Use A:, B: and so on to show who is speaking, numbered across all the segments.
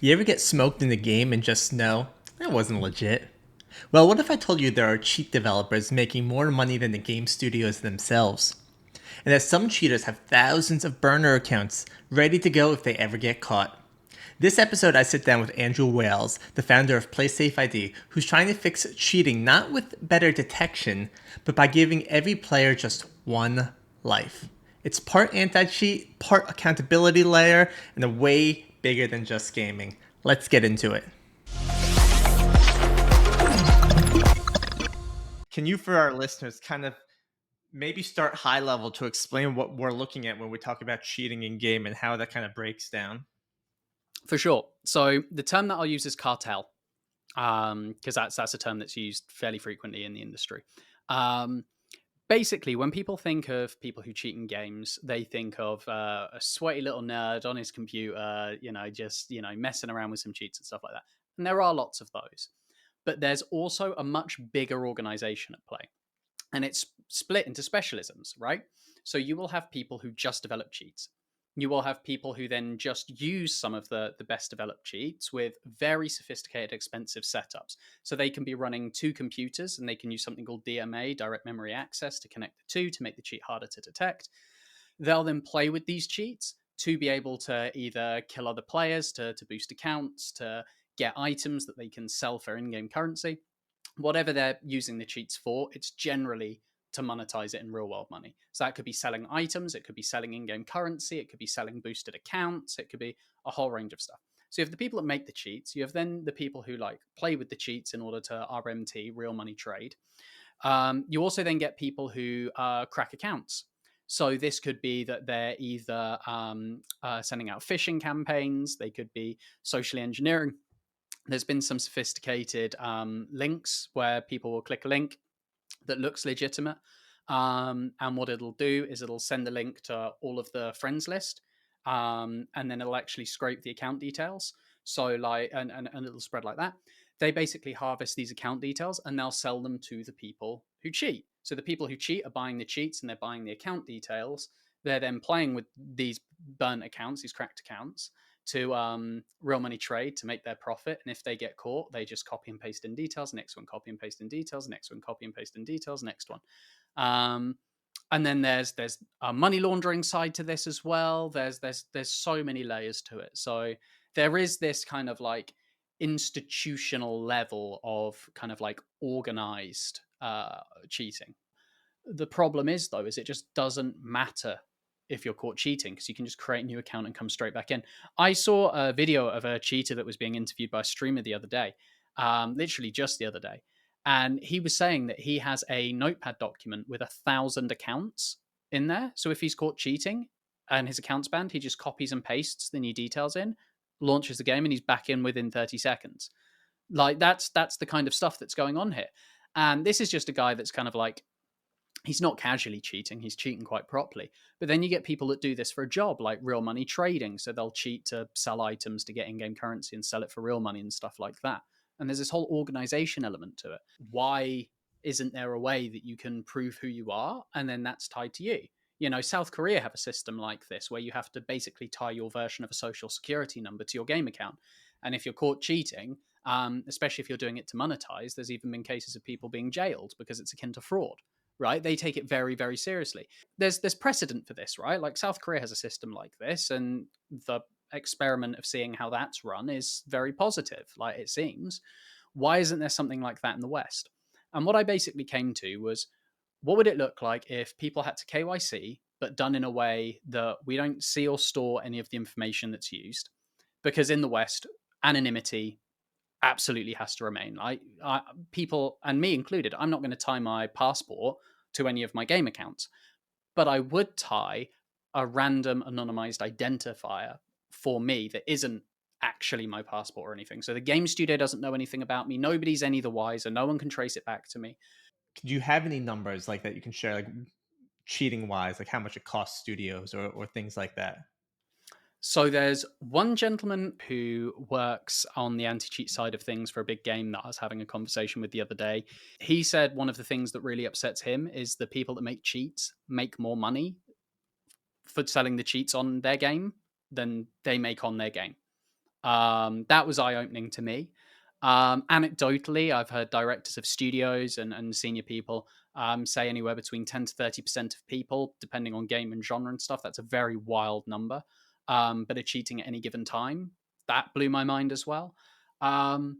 A: You ever get smoked in the game and just know that wasn't legit? Well, what if I told you there are cheat developers making more money than the game studios themselves? And that some cheaters have thousands of burner accounts ready to go if they ever get caught. This episode, I sit down with Andrew Wailes, the founder of PlaySafe ID, who's trying to fix cheating not with better detection, but by giving every player just one life. It's part anti-cheat, part accountability layer, and a way bigger than just gaming. Let's get into it. Can you, for our listeners, kind of maybe start high level to explain what we're looking at when we talk about cheating in game and how that kind of breaks down?
B: For sure. So the term that I'll use is cartel, because that's a term that's used fairly frequently in the industry. Um, Basically, when people think of people who cheat in games, they think of a sweaty little nerd on his computer, just messing around with some cheats and stuff like that. And there are lots of those, but there's also a much bigger organization at play, and it's split into specialisms, right? So you will have people who just develop cheats. You will have people who then just use some of the best developed cheats with very sophisticated, expensive setups. So they can be running two computers and they can use something called DMA, direct memory access, to connect the two to make the cheat harder to detect. They'll then play with these cheats to be able to either kill other players, to boost accounts, to get items that they can sell for in game currency. Whatever they're using the cheats for, it's generally to monetize it in real world money. So that could be selling items, it could be selling in game currency, it could be selling boosted accounts, it could be a whole range of stuff. So you have the people that make the cheats, you have then the people who like play with the cheats in order to RMT, real money trade. You also then get people who crack accounts. So this could be that they're either sending out phishing campaigns, they could be socially engineering. There's been some sophisticated links where people will click a link that looks legitimate. And what it'll do is it'll send the link to all of the friends list. And then it'll actually scrape the account details. So like, and it'll spread like that. They basically harvest these account details and they'll sell them to the people who cheat. So the people who cheat are buying the cheats and they're buying the account details. They're then playing with these burnt accounts, these cracked accounts, to real money trade to make their profit. And if they get caught, they just copy and paste in details. Next one, copy and paste in details. Next one, copy and paste in details. Next one. And then there's a money laundering side to this as well. There's so many layers to it. So there is this kind of like institutional level of kind of like organized cheating. The problem is though, is it just doesn't matter if you're caught cheating because you can just create a new account and come straight back in. I saw a video of a cheater that was being interviewed by a streamer the other day, literally just the other day. And he was saying that he has a notepad document with 1,000 accounts in there. So if he's caught cheating and his account's banned, he just copies and pastes the new details in, launches the game, and he's back in within 30 seconds. Like that's the kind of stuff that's going on here. And this is just a guy that's kind of like, he's not casually cheating, he's cheating quite properly. But then you get people that do this for a job, like real money trading. So they'll cheat to sell items to get in game currency and sell it for real money and stuff like that. And there's this whole organization element to it. Why isn't there a way that you can prove who you are and then that's tied to you? You know, South Korea have a system like this where you have to basically tie your version of a social security number to your game account. And if you're caught cheating, especially if you're doing it to monetize, there's even been cases of people being jailed because it's akin to fraud, right? They take it very, very seriously. There's precedent for this, right? Like South Korea has a system like this, and the experiment of seeing how that's run is very positive, like it seems. Why isn't there something like that in the West? And what I basically came to was, what would it look like if people had to KYC, but done in a way that we don't see or store any of the information that's used? Because in the West, anonymity absolutely has to remain. People, and me included, I'm not going to tie my passport to any of my game accounts, but I would tie a random anonymized identifier for me that isn't actually my passport or anything. So the game studio doesn't know anything about me. Nobody's any the wiser. No one can trace it back to me.
A: Do you have any numbers like that you can share, like cheating wise, like how much it costs studios or things like that?
B: So there's one gentleman who works on the anti-cheat side of things for a big game that I was having a conversation with the other day. He said one of the things that really upsets him is the people that make cheats make more money for selling the cheats on their game than they make on their game. That was eye-opening to me. Anecdotally, I've heard directors of studios and senior people say anywhere between 10 to 30% of people, depending on game and genre and stuff. That's a very wild number, but are cheating at any given time. That blew my mind as well. Um,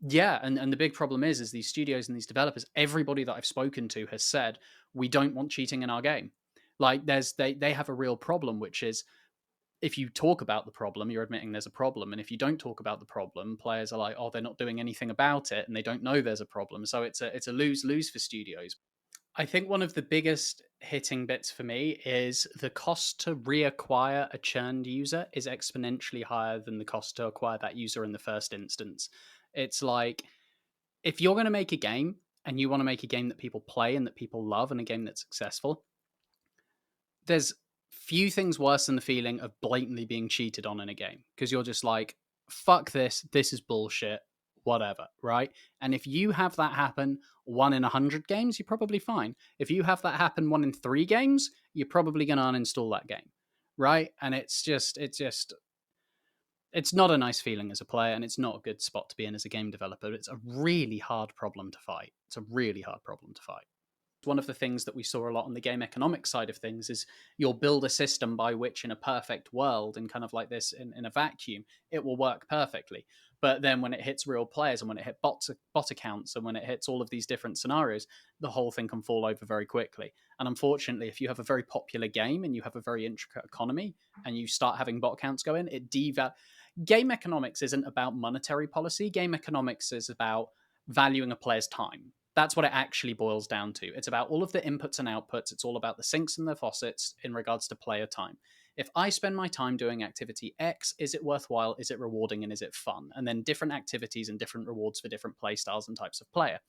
B: yeah, and the big problem is these studios and these developers, everybody that I've spoken to has said we don't want cheating in our game. Like they have a real problem, which is if you talk about the problem, you're admitting there's a problem. And if you don't talk about the problem, players are like, oh, they're not doing anything about it and they don't know there's a problem. So it's a lose-lose for studios. I think one of the biggest hitting bits for me is the cost to reacquire a churned user is exponentially higher than the cost to acquire that user in the first instance. It's like if you're going to make a game and you want to make a game that people play and that people love and a game that's successful, there's few things worse than the feeling of blatantly being cheated on in a game because you're just like, fuck this is bullshit, whatever, right? And if you have that happen 1 in 100 games, you're probably fine. If you have that happen 1 in 3 games, you're probably going to uninstall that game, right? And it's not a nice feeling as a player, and it's not a good spot to be in as a game developer. It's a really hard problem to fight. It's a really hard problem to fight. One of the things that we saw a lot on the game economics side of things is you'll build a system by which in a perfect world and kind of like this in a vacuum, it will work perfectly. But then when it hits real players and when it hits bot accounts and when it hits all of these different scenarios, the whole thing can fall over very quickly. And unfortunately, if you have a very popular game and you have a very intricate economy and you start having bot accounts go in, game economics isn't about monetary policy. Game economics is about valuing a player's time. That's what it actually boils down to. It's about all of the inputs and outputs. It's all about the sinks and the faucets in regards to player time. If I spend my time doing activity X, is it worthwhile? Is it rewarding? And is it fun? And then different activities and different rewards for different play styles and types of player.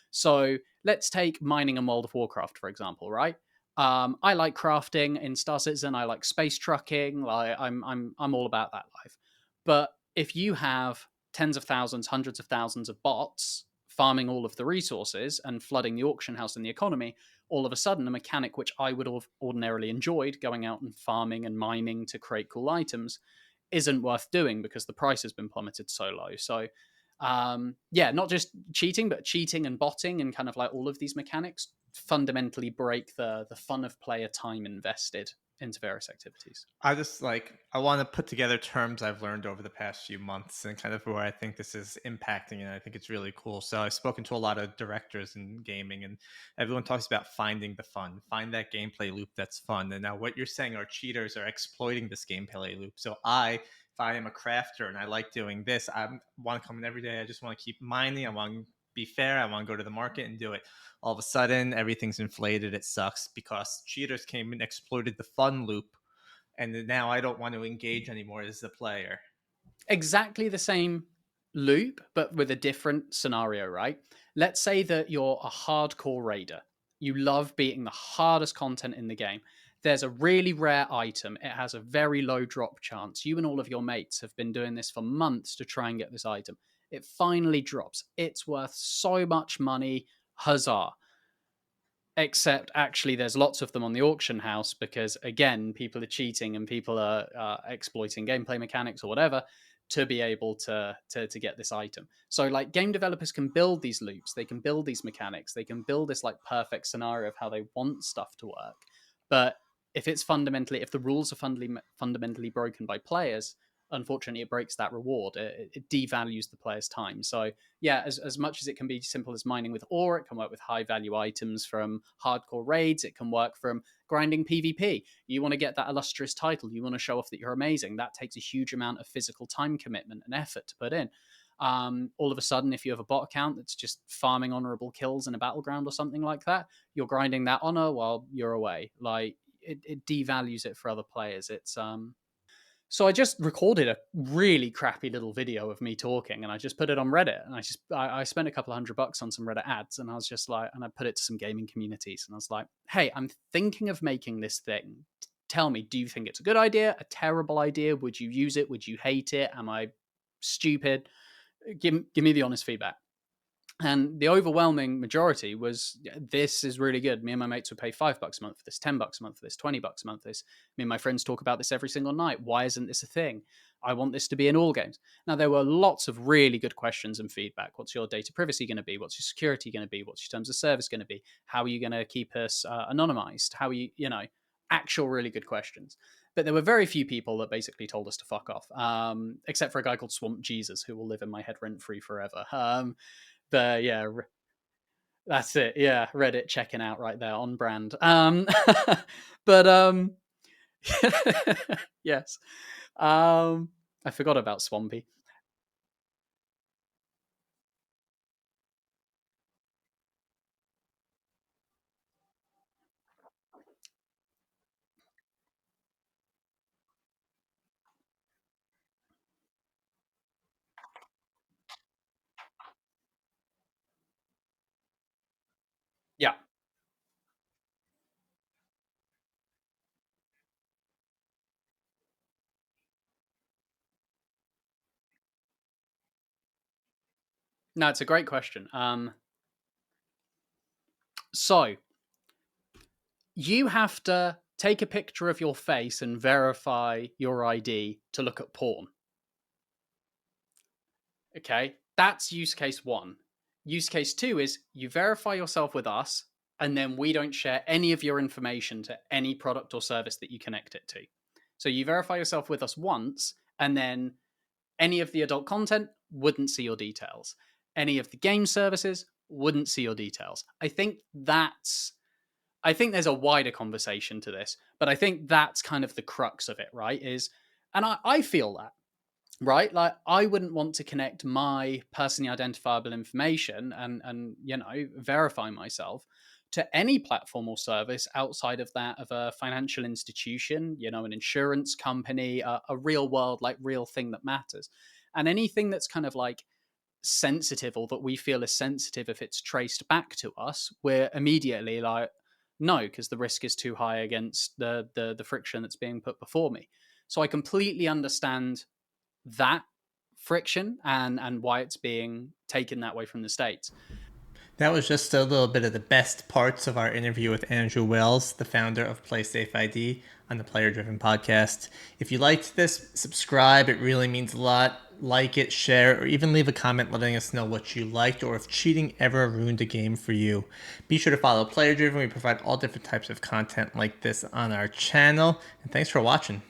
B: So let's take mining and World of Warcraft, for example, right? I like crafting in Star Citizen. I like space trucking. I'm all about that life. But if you have tens of thousands, hundreds of thousands of bots farming all of the resources and flooding the auction house and the economy, all of a sudden a mechanic which I would have ordinarily enjoyed, going out and farming and mining to create cool items, isn't worth doing because the price has been plummeted so low. So yeah, not just cheating, but cheating and botting and kind of like all of these mechanics fundamentally break the fun of player time invested into various activities.
A: I want to put together terms I've learned over the past few months and kind of where I think this is impacting, and I think it's really cool. So I've spoken to a lot of directors in gaming, and everyone talks about finding the fun, find that gameplay loop that's fun. And now what you're saying are cheaters are exploiting this gameplay loop. So if I am a crafter and I like doing this, I want to come in every day. I just want to keep mining. I want to be fair. I want to go to the market and do it. All of a sudden, everything's inflated. It sucks because cheaters came and exploited the fun loop, and now I don't want to engage anymore as the player.
B: Exactly the same loop, but with a different scenario, right? Let's say that you're a hardcore raider. You love beating the hardest content in the game. There's a really rare item. It has a very low drop chance. You and all of your mates have been doing this for months to try and get this item. It finally drops. It's worth so much money. Huzzah. Except actually there's lots of them on the auction house because again people are cheating and people are exploiting gameplay mechanics or whatever to be able to get this item. So like game developers can build these loops, they can build these mechanics, they can build this like perfect scenario of how they want stuff to work, but if the rules are fundamentally broken by players, unfortunately it breaks that reward. It devalues the player's time. So yeah, as much as it can be simple as mining with ore, it can work with high value items from hardcore raids, it can work from grinding PvP. You want to get that illustrious title, you want to show off that you're amazing, that takes a huge amount of physical time commitment and effort to put in. All of a sudden, if you have a bot account that's just farming honorable kills in a battleground or something like that, you're grinding that honor while you're away. Like it devalues it for other players. So I just recorded a really crappy little video of me talking, and I just put it on Reddit. And I spent a couple of $100 on some Reddit ads, and I was just like, and I put it to some gaming communities, and I was like, hey, I'm thinking of making this thing. Tell me, do you think it's a good idea, a terrible idea? Would you use it? Would you hate it? Am I stupid? Give me the honest feedback. And the overwhelming majority was, this is really good. Me and my mates would pay $5 a month for this, $10 a month for this, $20 a month for this. Me and my friends talk about this every single night. Why isn't this a thing? I want this to be in all games. Now, there were lots of really good questions and feedback. What's your data privacy going to be? What's your security going to be? What's your terms of service going to be? How are you going to keep us anonymized? How are you, actual really good questions. But there were very few people that basically told us to fuck off, except for a guy called Swamp Jesus, who will live in my head rent free forever. But yeah, that's it. Yeah, Reddit checking out right there on brand. But yes, I forgot about Swampy. Yeah, no, it's a great question. So you have to take a picture of your face and verify your ID to look at porn. Okay, that's use case one. Use case two is you verify yourself with us, and then we don't share any of your information to any product or service that you connect it to. So you verify yourself with us once, and then any of the adult content wouldn't see your details. Any of the game services wouldn't see your details. I think there's a wider conversation to this, but I think that's kind of the crux of it, right? And I feel that, right? Like I wouldn't want to connect my personally identifiable information and verify myself to any platform or service outside of that of a financial institution, an insurance company, a real world, like real thing that matters. And anything that's kind of like sensitive or that we feel is sensitive, if it's traced back to us, we're immediately like, no, because the risk is too high against the friction that's being put before me. So I completely understand that friction and why it's being taken that way from the states.
A: That was just a little bit of the best parts of our interview with Andrew Wailes, the founder of PlaySafe ID, on the Player Driven podcast. If you liked this, subscribe. It really means a lot. Like it, share, or even leave a comment letting us know what you liked or if cheating ever ruined a game for you. Be sure to follow Player Driven. We provide all different types of content like this on our channel. And thanks for watching.